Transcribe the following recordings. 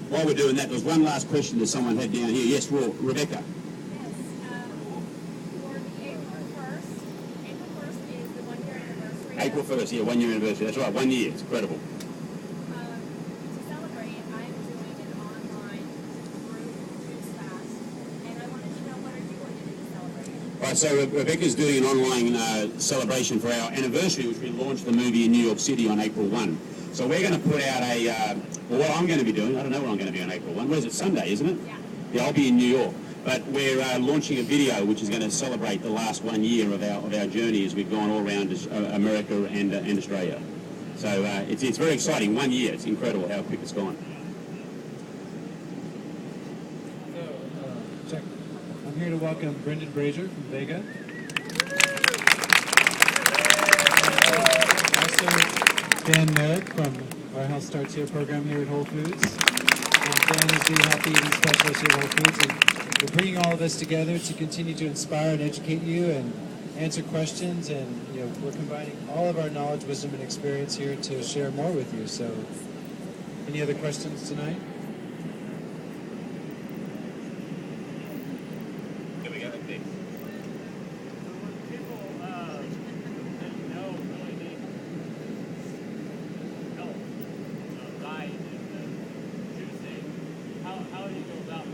while we're doing that, there was one last question that someone had down here. Yes, Rebecca. April 1st, yeah, 1 year anniversary. That's right, 1 year. It's incredible. To celebrate, I'm doing an online group juice fast, and I wanted to know what are you going to do to celebrate? Right, so Rebecca's doing an online celebration for our anniversary, which we launched the movie in New York City on April 1. So we're going to put out well, what I'm going to be doing, I don't know what I'm going to be on April 1. Where's it, Sunday, isn't it? Yeah. Yeah, I'll be in New York. But we're launching a video which is going to celebrate the last 1 year of our journey as we've gone all around America and Australia. So it's very exciting. 1 year. It's incredible how quick it's gone. So, check. I'm here to welcome Brendan Brazier from Vega. Also, Dan Merrick from our Health Starts Here program here at Whole Foods. And Dan is the healthy eating specialist here at Whole Foods. And we're bringing all of us together to continue to inspire and educate you and answer questions, and we're combining all of our knowledge, wisdom, and experience here to share more with you. So, any other questions tonight? Here we go. Okay. People that you know really need help, diet and juicing. How do you go about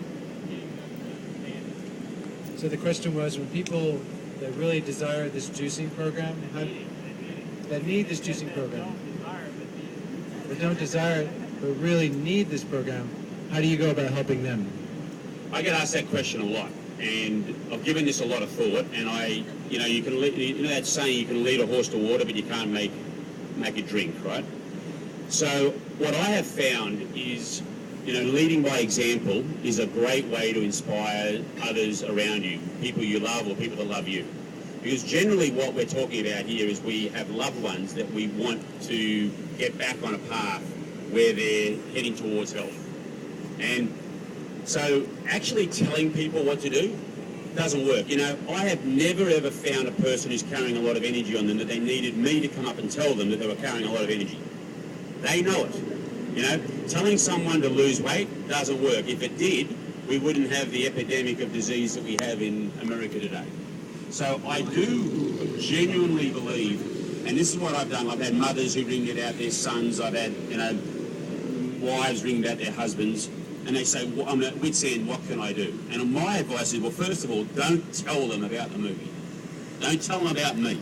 getting them to understand it? So the question was, when people that really desire this juicing program, that need this juicing program, that don't desire it, but really need this program, how do you go about helping them? I get asked that question a lot, and I've given this a lot of thought. And you can that saying, you can lead a horse to water, but you can't make it drink, right? So what I have found is, leading by example is a great way to inspire others around you, people you love or people that love you. Because generally what we're talking about here is we have loved ones that we want to get back on a path where they're heading towards health. And so actually telling people what to do doesn't work. I have never ever found a person who's carrying a lot of energy on them that they needed me to come up and tell them that they were carrying a lot of energy. They know it. Telling someone to lose weight doesn't work. If it did, we wouldn't have the epidemic of disease that we have in America today. So I do genuinely believe, and this is what I've done. I've had mothers who ring about their sons. I've had, wives ring about their husbands, and they say, well, I'm at wit's end, what can I do? And my advice is, well, first of all, don't tell them about the movie. Don't tell them about me.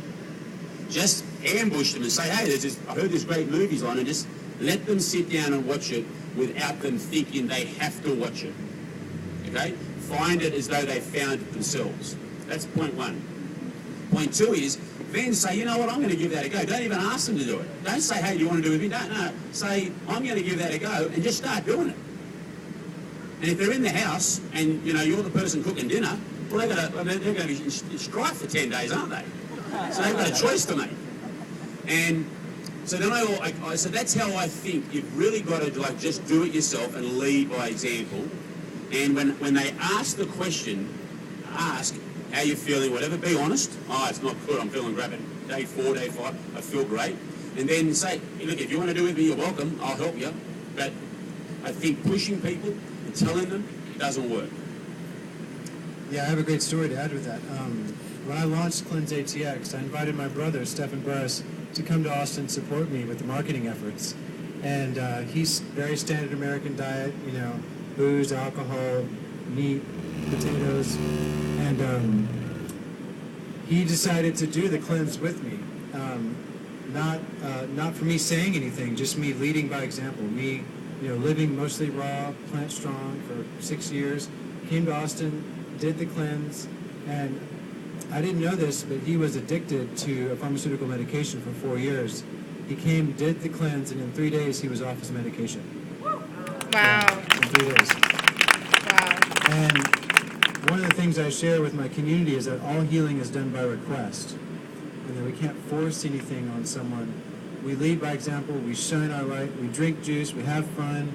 Just ambush them and say, hey, I heard this great movie's on, and just let them sit down and watch it without them thinking they have to watch it. Okay? Find it as though they found it themselves. That's point one. Point two is then say, you know what, I'm going to give that a go. Don't even ask them to do it. Don't say, hey, do you want to do it with me? No. Say, I'm going to give that a go, and just start doing it. And if they're in the house and, you're the person cooking dinner, well, they're going to be strife for 10 days, aren't they? So they've got a choice to make. And so then so that's how I think you've really got to just do it yourself and lead by example. And when they ask the question, ask how you're feeling, whatever. Be honest. Oh, it's not good. I'm feeling great. Day 4, day 5, I feel great. And then say, look, if you want to do it with me, you're welcome. I'll help you. But I think pushing people and telling them doesn't work. Yeah, I have a great story to add with that. When I launched Cleanse ATX, I invited my brother, Stephen Burris, to come to Austin and support me with the marketing efforts. And he's very standard American diet, booze, alcohol, meat, potatoes. And he decided to do the cleanse with me. Not for me saying anything, just me leading by example. Me, living mostly raw, plant strong for 6 years. Came to Austin, did the cleanse, and I didn't know this, but he was addicted to a pharmaceutical medication for 4 years. He came, did the cleanse, and in 3 days he was off his medication. Wow. In 3 days. Wow. And one of the things I share with my community is that all healing is done by request, and that we can't force anything on someone. We lead by example, we shine our light, we drink juice, we have fun,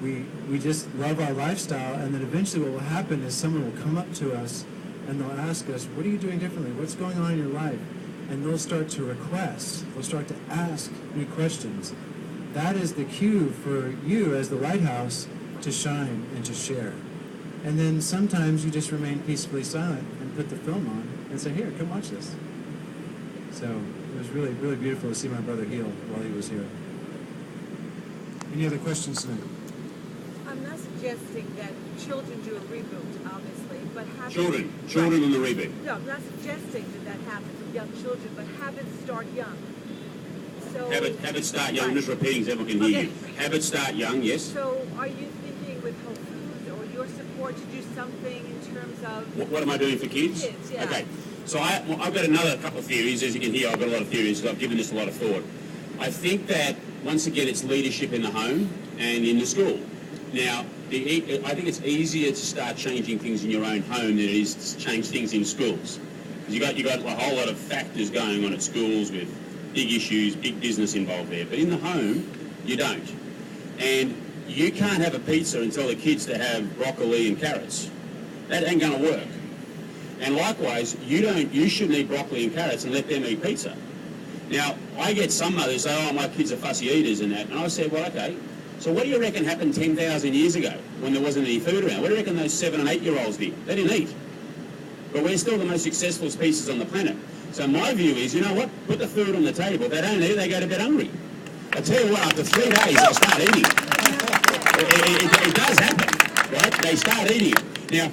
we just love our lifestyle, and then eventually what will happen is someone will come up to us and they'll ask us, what are you doing differently? What's going on in your life? And they'll start to request. They'll start to ask me questions. That is the cue for you as the lighthouse to shine and to share. And then sometimes you just remain peacefully silent and put the film on and say, here, come watch this. So it was really, really beautiful to see my brother heal while he was here. Any other questions tonight? I'm not suggesting that children do a reboot, obviously, but have Children in the reboot. No, I'm not suggesting that happens with young children, but habits start young. So Habits start young. I'm just repeating so everyone can hear you. Habits start young, yes. So are you thinking with Whole Foods or your support to do something in terms of What am I doing for kids? Kids, yeah. Okay. So I've got another couple of theories. As you can hear, I've got a lot of theories. I've given this a lot of thought. I think that, once again, it's leadership in the home and in the school. Now, I think it's easier to start changing things in your own home than it is to change things in schools. Because you got a whole lot of factors going on at schools with big issues, big business involved there. But in the home, you don't. And you can't have a pizza and tell the kids to have broccoli and carrots. That ain't going to work. And likewise, you shouldn't eat broccoli and carrots and let them eat pizza. Now, I get some mothers say, oh, my kids are fussy eaters and that. And I said, well, okay. So what do you reckon happened 10,000 years ago when there wasn't any food around? What do you reckon those 7 and 8-year-olds did? They didn't eat. But we're still the most successful species on the planet. So my view is, you know what? Put the food on the table. They don't eat, they go to bed hungry. I tell you what, after 3 days, they'll start eating. It does happen, right? They start eating it. Now,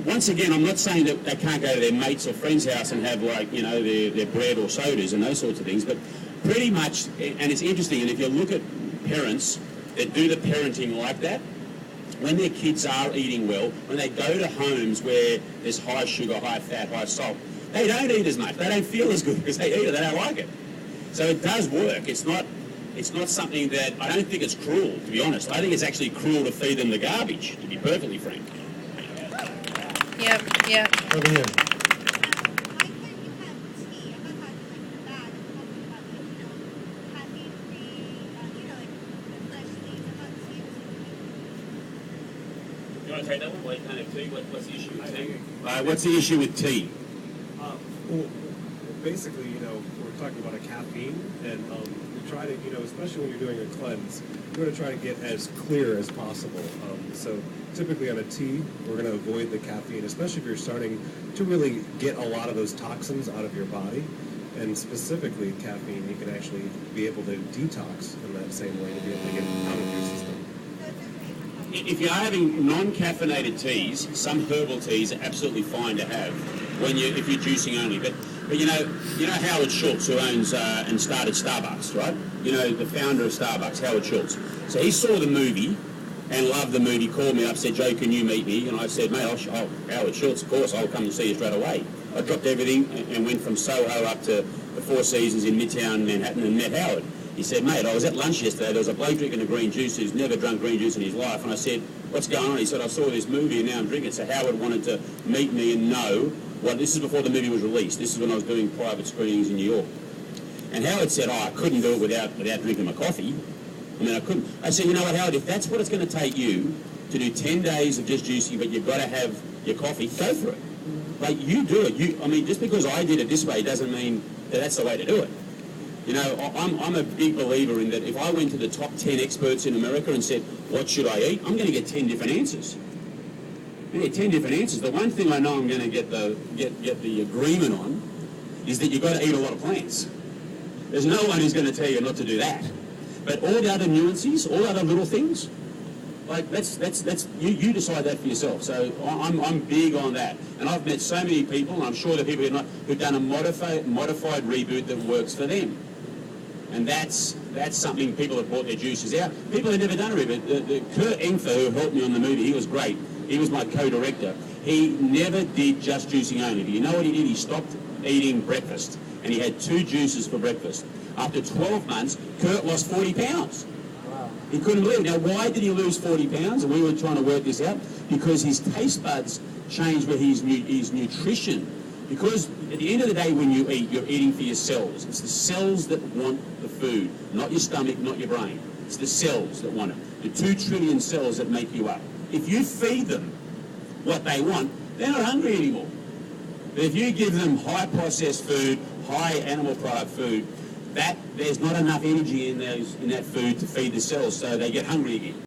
once again, I'm not saying that they can't go to their mates or friend's house and have, like, you know, their bread or sodas and those sorts of things, but pretty much, and it's interesting, and if you look at parents that do the parenting like that, when their kids are eating well, when they go to homes where there's high sugar, high fat, high salt, they don't eat as much. They don't feel as good because they eat it. They don't like it. So it does work. It's not something that, I don't think it's cruel, to be honest. I think it's actually cruel to feed them the garbage, to be perfectly frank. Yep. Over here. You want to take that one? Well, you can't have tea. What's the issue with tea? What's the issue with tea? Well, basically, we're talking about a caffeine, and we try to, especially when you're doing a cleanse, we're going to try to get as clear as possible. So typically on a tea, we're going to avoid the caffeine, especially if you're starting to really get a lot of those toxins out of your body. And specifically caffeine, you can actually be able to detox in that same way to be able to get it out of your system. If you're having non-caffeinated teas, some herbal teas are absolutely fine to have if you're juicing only. But you know Howard Schultz, who owns and started Starbucks, right? You know, the founder of Starbucks, Howard Schultz. So he saw the movie and loved the movie, called me up, said, Joe, can you meet me? And I said, mate, Howard Schultz, of course, I'll come and see you straight away. I dropped everything and went from Soho up to the Four Seasons in Midtown Manhattan and met Howard. He said, mate, I was at lunch yesterday. There was a bloke drinking a green juice who's never drunk green juice in his life. And I said, what's going on? He said, I saw this movie and now I'm drinking it. So Howard wanted to meet me and know, this is before the movie was released. This is when I was doing private screenings in New York. And Howard said, I couldn't do it without drinking my coffee. I mean, I couldn't. I said, you know what, Howard, if that's what it's going to take you to do 10 days of just juicing, but you've got to have your coffee, go for it. Like, you do it. Just because I did it this way doesn't mean that that's the way to do it. You know, I'm a big believer in that if I went to the top 10 experts in America and said, what should I eat? I'm going to get 10 different answers. I'm going to get 10 different answers. The one thing I know I'm going to get the agreement on is that you've got to eat a lot of plants. There's no one who's going to tell you not to do that. But all the other nuances, all the other little things, like you decide that for yourself. So I'm big on that. And I've met so many people, and I'm sure the people who've done a modified reboot that works for them. And that's something people have bought their juices out. People have never done a reboot. The Kurt Engfer, who helped me on the movie, he was great. He was my co-director. He never did just juicing only. But you know what he did? He stopped eating breakfast. And he had 2 juices for breakfast. After 12 months, Kurt lost 40 pounds. Wow. He couldn't believe it. Now, why did he lose 40 pounds? And we were trying to work this out. Because his taste buds changed with his nutrition. Because at the end of the day, when you eat, you're eating for your cells. It's the cells that want the food, not your stomach, not your brain. It's the cells that want it. The 2 trillion cells that make you up. If you feed them what they want, they're not hungry anymore. But if you give them high processed food, high animal product food, there's not enough energy in that food to feed the cells, so they get hungry again.